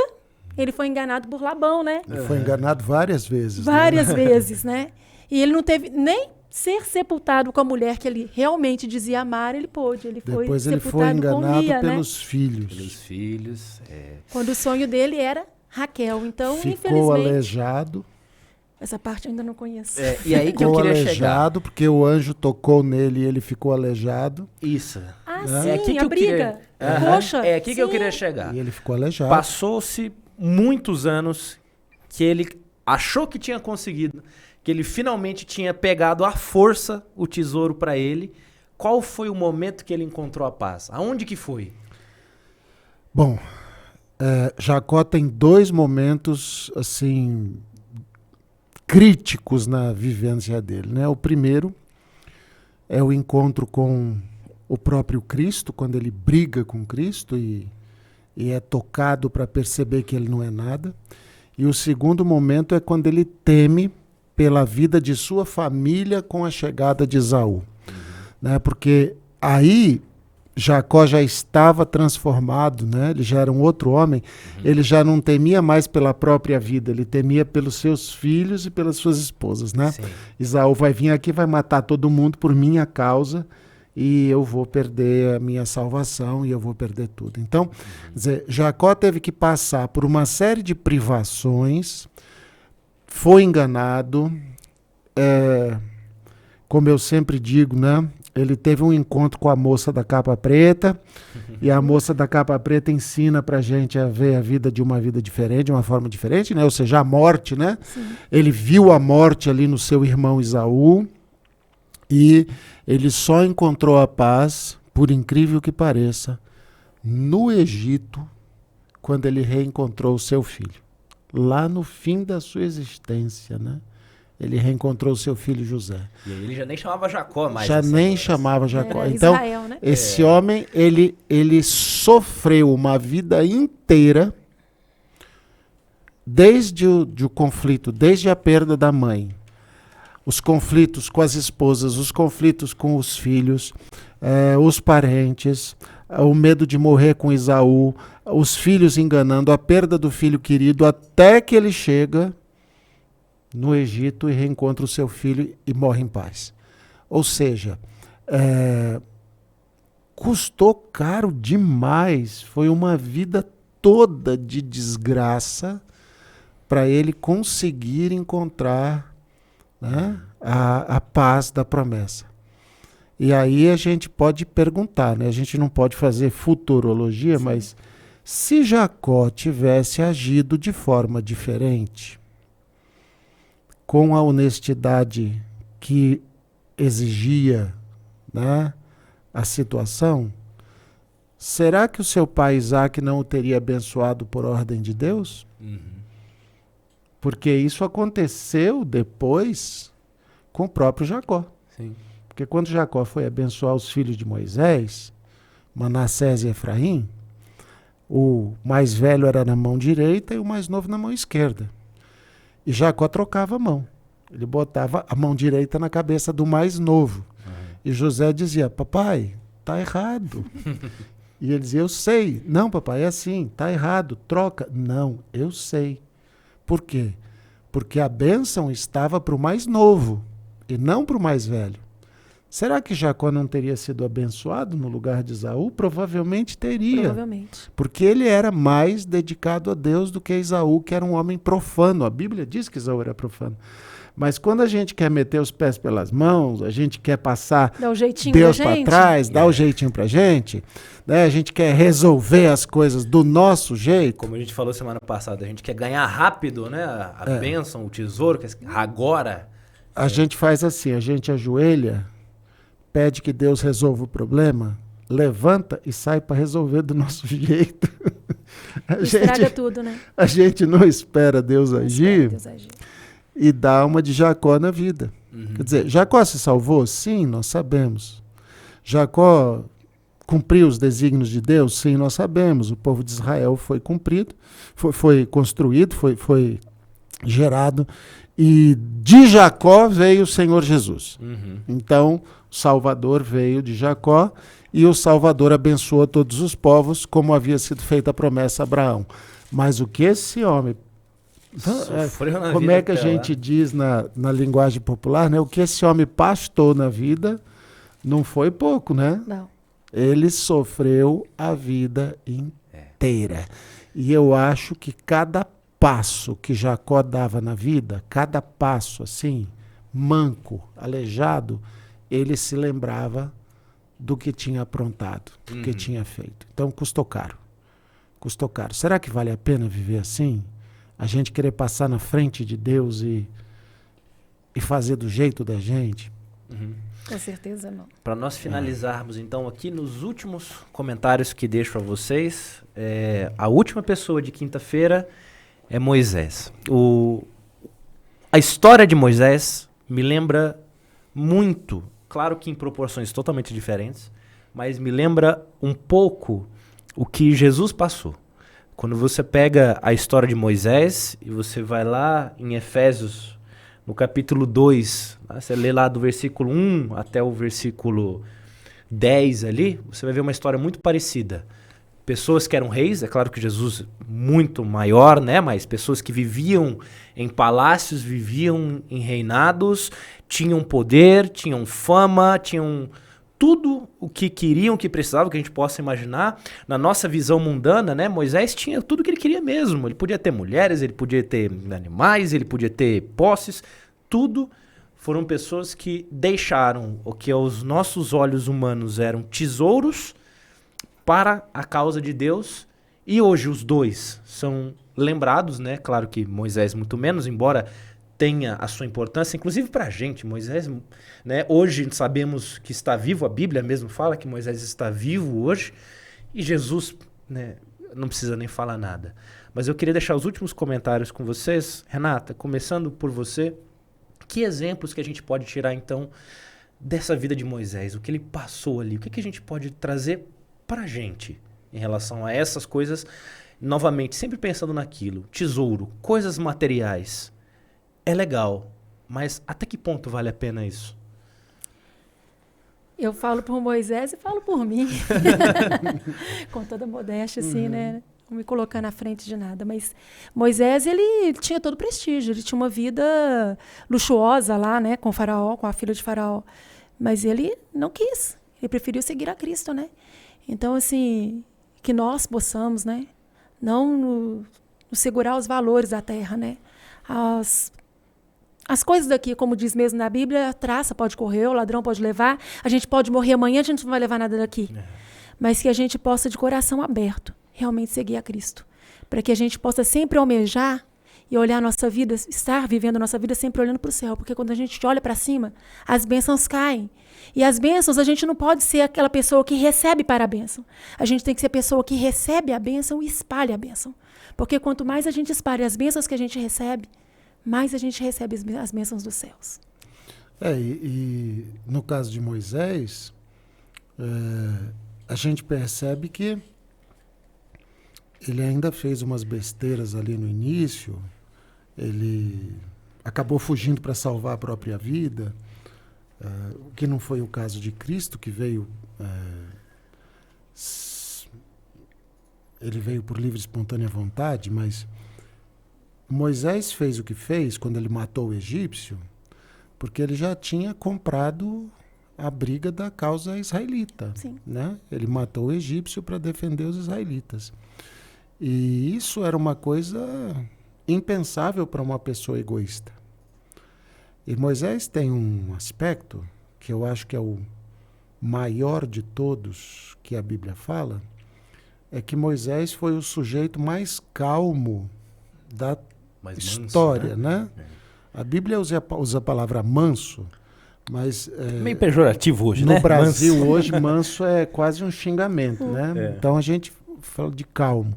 ele foi enganado por Labão, né? Ele foi enganado várias vezes. Várias vezes, né? E ele não teve nem ser sepultado com a mulher que ele realmente dizia amar, ele pôde. Ele foi Depois ele foi sepultado enganado com Lia, pelos filhos. Pelos filhos. Quando o sonho dele era Raquel. Então, ficou infelizmente... aleijado. Essa parte eu ainda não conheço. E aí que eu Ficou queria aleijado, chegar. porque o anjo tocou nele e ele ficou aleijado. Isso. Sim, aqui que a eu briga. Queria... Poxa. É aqui que eu queria chegar. E ele ficou aleijado. Passou-se muitos anos que ele achou que tinha conseguido, que ele finalmente tinha pegado à força o tesouro para ele. Qual foi o momento que ele encontrou a paz? Aonde que foi? Bom, Jacó tem 2 momentos assim críticos na vivência dele, né? O primeiro é o encontro com o próprio Cristo, quando ele briga com Cristo e é tocado para perceber que ele não é nada. E o segundo momento é quando ele teme pela vida de sua família com a chegada de Esaú. Né? Porque aí Jacó já estava transformado, né? Ele já era um outro homem, ele já não temia mais pela própria vida, ele temia pelos seus filhos e pelas suas esposas. Né? Esaú vai vir aqui, vai matar todo mundo por minha causa, e eu vou perder a minha salvação e eu vou perder tudo. Então, quer dizer, Jacó teve que passar por uma série de privações, foi enganado, como eu sempre digo, né? Ele teve um encontro com a moça da capa preta, e a moça da capa preta ensina pra gente a ver a vida de uma vida diferente, de uma forma diferente, né? Ou seja, a morte, né? Ele viu a morte ali no seu irmão Esaú, e ele só encontrou a paz, por incrível que pareça, no Egito, quando ele reencontrou o seu filho. Lá no fim da sua existência, né? Ele reencontrou o seu filho José. E aí ele já nem chamava Jacó mais. Já nem chamava Jacó. Era Então, Israel, né? esse homem, ele sofreu uma vida inteira desde o conflito, desde a perda da mãe, os conflitos com as esposas, os conflitos com os filhos, os parentes, o medo de morrer com Esaú, os filhos enganando, a perda do filho querido, até que ele chega no Egito e reencontra o seu filho e morre em paz. Ou seja, custou caro demais, foi uma vida toda de desgraça para ele conseguir encontrar, né, a paz da promessa. E aí a gente pode perguntar, né? A gente não pode fazer futurologia, sim, mas se Jacó tivesse agido de forma diferente, com a honestidade que exigia, né, a situação, será que o seu pai Isaac não o teria abençoado por ordem de Deus? Uhum. Porque isso aconteceu depois com o próprio Jacó. Sim. Porque quando Jacó foi abençoar os filhos de Moisés, Manassés e Efraim, o mais velho era na mão direita e o mais novo na mão esquerda. E Jacó trocava a mão. Ele botava a mão direita na cabeça do mais novo. Uhum. E José dizia, papai, tá errado. E ele dizia, eu sei. Não, papai, é assim, tá errado, troca. Não, eu sei. Por quê? Porque a bênção estava para o mais novo e não para o mais velho. Será que Jacó não teria sido abençoado no lugar de Esaú? Provavelmente teria. Provavelmente. Porque ele era mais dedicado a Deus do que Esaú, que era um homem profano. A Bíblia diz que Esaú era profano. Mas quando a gente quer meter os pés pelas mãos, a gente quer passar Deus para trás, dar o jeitinho pra gente, né? A gente quer resolver as coisas do nosso jeito. Como a gente falou semana passada, a gente quer ganhar rápido, né? A bênção, o tesouro, agora. A gente faz assim, a gente ajoelha, pede que Deus resolva o problema, levanta e sai para resolver do nosso jeito. Estraga tudo, né? A gente não espera Deus agir. E dá uma de Jacó na vida. Uhum. Quer dizer, Jacó se salvou? Sim, nós sabemos. Jacó cumpriu os desígnios de Deus? Sim, nós sabemos. O povo de Israel foi cumprido, foi construído, foi gerado. E de Jacó veio o Senhor Jesus. Uhum. Então, o Salvador veio de Jacó e o Salvador abençoou todos os povos, como havia sido feita a promessa a Abraão. Mas o que esse homem... Como é que a gente diz na linguagem popular, né? O que esse homem pastou na vida não foi pouco, né? Não. Ele sofreu a vida inteira. E eu acho que cada passo que Jacó dava na vida, cada passo assim, manco, aleijado, ele se lembrava do que tinha aprontado, do que tinha feito. Então custou caro. Custou caro. Será que vale a pena viver assim? A gente querer passar na frente de Deus e fazer do jeito da gente? Uhum. Com certeza não. Para nós finalizarmos, então, aqui nos últimos comentários que deixo para vocês, a última pessoa de quinta-feira é Moisés. A história de Moisés me lembra muito, claro que em proporções totalmente diferentes, mas me lembra um pouco o que Jesus passou. Quando você pega a história de Moisés e você vai lá em Efésios, no capítulo 2, você lê lá do versículo 1 até o versículo 10 ali, você vai ver uma história muito parecida. Pessoas que eram reis, é claro que Jesus muito maior, né? Mas pessoas que viviam em palácios, viviam em reinados, tinham poder, tinham fama, tinham... tudo o que queriam, o que precisavam, que a gente possa imaginar. Na nossa visão mundana, né, Moisés tinha tudo o que ele queria mesmo. Ele podia ter mulheres, ele podia ter animais, ele podia ter posses. Tudo foram pessoas que deixaram o que aos nossos olhos humanos eram tesouros para a causa de Deus. E hoje os dois são lembrados, né? Claro que Moisés muito menos, embora... tenha a sua importância, inclusive para a gente. Moisés, né, hoje sabemos que está vivo, a Bíblia mesmo fala que Moisés está vivo hoje, e Jesus, né, não precisa nem falar nada. Mas eu queria deixar os últimos comentários com vocês. Renata, começando por você, que exemplos que a gente pode tirar então dessa vida de Moisés, o que ele passou ali, o que a gente pode trazer para a gente em relação a essas coisas Novamente, sempre pensando naquilo. Tesouro, coisas materiais. É legal, mas até que ponto vale a pena isso? Eu falo por Moisés e falo por mim. Com toda modéstia, assim, né? Não me colocar na frente de nada. Mas Moisés, ele tinha todo o prestígio. Ele tinha uma vida luxuosa lá, né? Com o faraó, com a filha de faraó. Mas ele não quis. Ele preferiu seguir a Cristo, né? Então, assim, que nós possamos, né? Não nos segurar os valores da terra, né? As coisas daqui, como diz mesmo na Bíblia, a traça pode correr, o ladrão pode levar, a gente pode morrer amanhã, a gente não vai levar nada daqui. Mas que a gente possa, de coração aberto, realmente seguir a Cristo. Para que a gente possa sempre almejar e olhar a nossa vida, estar vivendo a nossa vida sempre olhando para o céu. Porque quando a gente olha para cima, as bênçãos caem. E as bênçãos, a gente não pode ser aquela pessoa que recebe para a bênção. A gente tem que ser a pessoa que recebe a bênção e espalha a bênção. Porque quanto mais a gente espalha as bênçãos que a gente recebe, mais a gente recebe as bênçãos dos céus. E no caso de Moisés, a gente percebe que ele ainda fez umas besteiras ali no início, ele acabou fugindo para salvar a própria vida, o que não foi o caso de Cristo, que veio... ele veio por livre e espontânea vontade, mas Moisés fez o que fez quando ele matou o egípcio, porque ele já tinha comprado a briga da causa israelita. Sim. Né? Ele matou o egípcio para defender os israelitas. E isso era uma coisa impensável para uma pessoa egoísta. E Moisés tem um aspecto que eu acho que é o maior de todos que a Bíblia fala, é que Moisés foi o sujeito mais calmo da história, né? A Bíblia usa a palavra manso, mas... meio pejorativo hoje, no né? Brasil, manso. hoje, manso é quase um xingamento, né? Então a gente fala de calmo.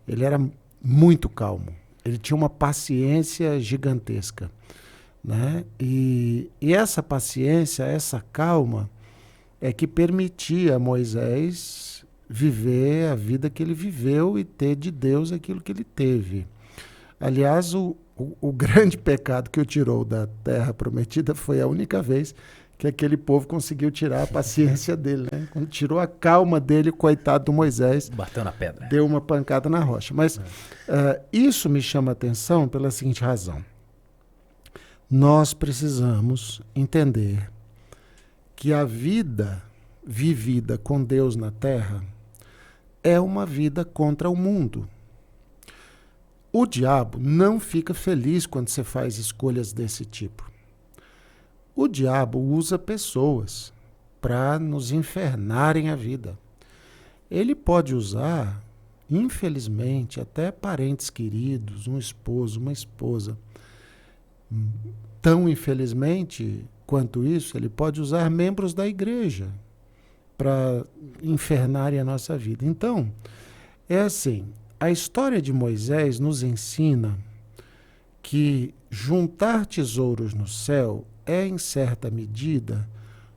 Ele era muito calmo. Ele tinha uma paciência gigantesca, né? E essa paciência, essa calma, é que permitia a Moisés viver a vida que ele viveu e ter de Deus aquilo que ele teve. Aliás, o grande pecado que o tirou da terra prometida foi a única vez que aquele povo conseguiu tirar a paciência dele, né? Quando tirou a calma dele, coitado do Moisés, bateu na pedra. Deu uma pancada na rocha. Mas isso me chama a atenção pela seguinte razão. Nós precisamos entender que a vida vivida com Deus na terra é uma vida contra o mundo. O diabo não fica feliz quando você faz escolhas desse tipo. O diabo usa pessoas para nos infernarem a vida. Ele pode usar, infelizmente, até parentes queridos, um esposo, uma esposa. Tão infelizmente quanto isso, ele pode usar membros da igreja para infernarem a nossa vida. Então, é assim, a história de Moisés nos ensina que juntar tesouros no céu é, em certa medida,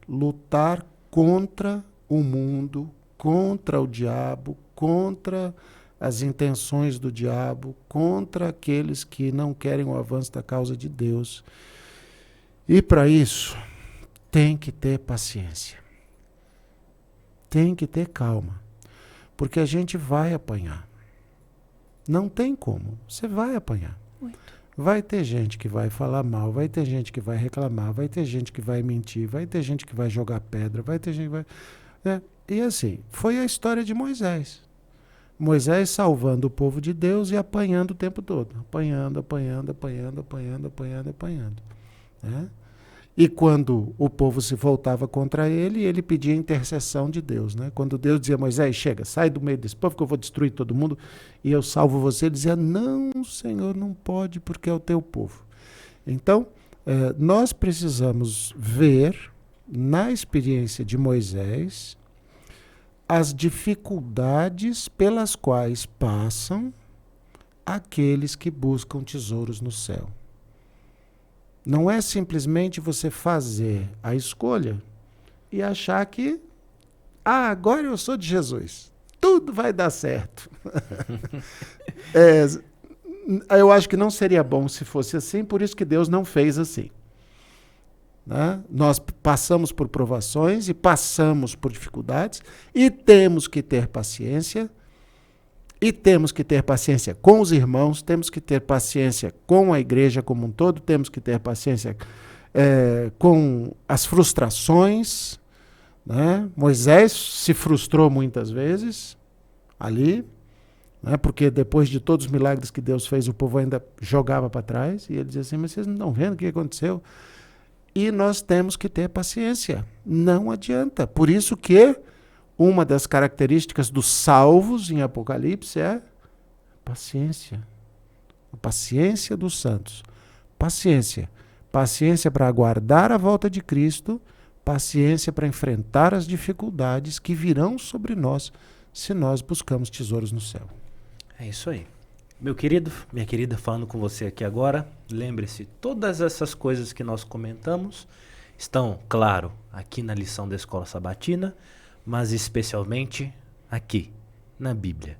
lutar contra o mundo, contra o diabo, contra as intenções do diabo, contra aqueles que não querem o avanço da causa de Deus. E para isso, tem que ter paciência. Tem que ter calma. Porque a gente vai apanhar. Não tem como. Você vai apanhar. Muito. Vai ter gente que vai falar mal, vai ter gente que vai reclamar, vai ter gente que vai mentir, vai ter gente que vai jogar pedra, vai ter gente que vai... E assim, foi a história de Moisés. Moisés salvando o povo de Deus e apanhando o tempo todo. Apanhando. Né? E quando o povo se voltava contra ele, ele pedia intercessão de Deus. Né? Quando Deus dizia, Moisés, chega, sai do meio desse povo que eu vou destruir todo mundo e eu salvo você, ele dizia, não, Senhor, não pode porque é o teu povo. Então, nós precisamos ver na experiência de Moisés as dificuldades pelas quais passam aqueles que buscam tesouros no céu. Não é simplesmente você fazer a escolha e achar que, agora eu sou de Jesus. tudo vai dar certo. Eu acho que não seria bom se fosse assim, por isso que Deus não fez assim. Né? Nós passamos por provações e passamos por dificuldades e temos que ter paciência. E temos que ter paciência com os irmãos, temos que ter paciência com a igreja como um todo, temos que ter paciência com as frustrações. Né? Moisés se frustrou muitas vezes ali, né? Porque depois de todos os milagres que Deus fez, o povo ainda jogava para trás, e ele dizia assim, mas vocês não estão vendo o que aconteceu? E nós temos que ter paciência, não adianta. Por isso que uma das características dos salvos em Apocalipse é paciência. A paciência dos santos. Paciência. Paciência para aguardar a volta de Cristo, paciência para enfrentar as dificuldades que virão sobre nós se nós buscamos tesouros no céu. É isso aí. Meu querido, minha querida, falando com você aqui agora, lembre-se, todas essas coisas que nós comentamos estão, claro, aqui na lição da Escola Sabatina, mas especialmente aqui, na Bíblia.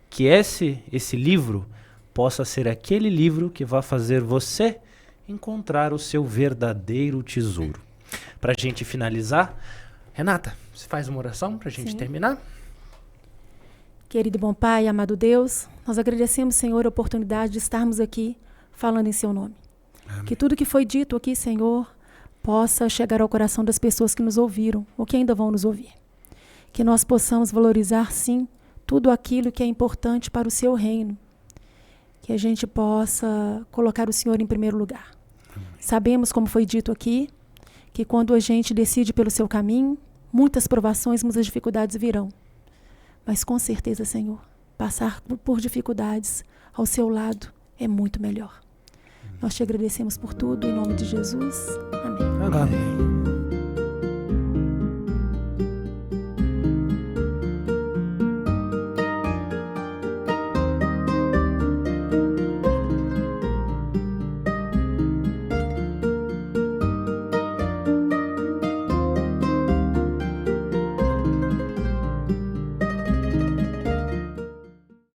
Que esse livro possa ser aquele livro que vai fazer você encontrar o seu verdadeiro tesouro. Para a gente finalizar, Renata, você faz uma oração para a gente terminar? Querido e bom Pai, amado Deus, nós agradecemos, Senhor, a oportunidade de estarmos aqui falando em seu nome. Amém. Que tudo que foi dito aqui, Senhor, possa chegar ao coração das pessoas que nos ouviram ou que ainda vão nos ouvir. Que nós possamos valorizar, sim, tudo aquilo que é importante para o seu reino. Que a gente possa colocar o Senhor em primeiro lugar. Amém. Sabemos, como foi dito aqui, que quando a gente decide pelo seu caminho, muitas provações, muitas dificuldades virão. Mas com certeza, Senhor, passar por dificuldades ao seu lado é muito melhor. Nós te agradecemos por tudo, em nome de Jesus. Amém. Amém.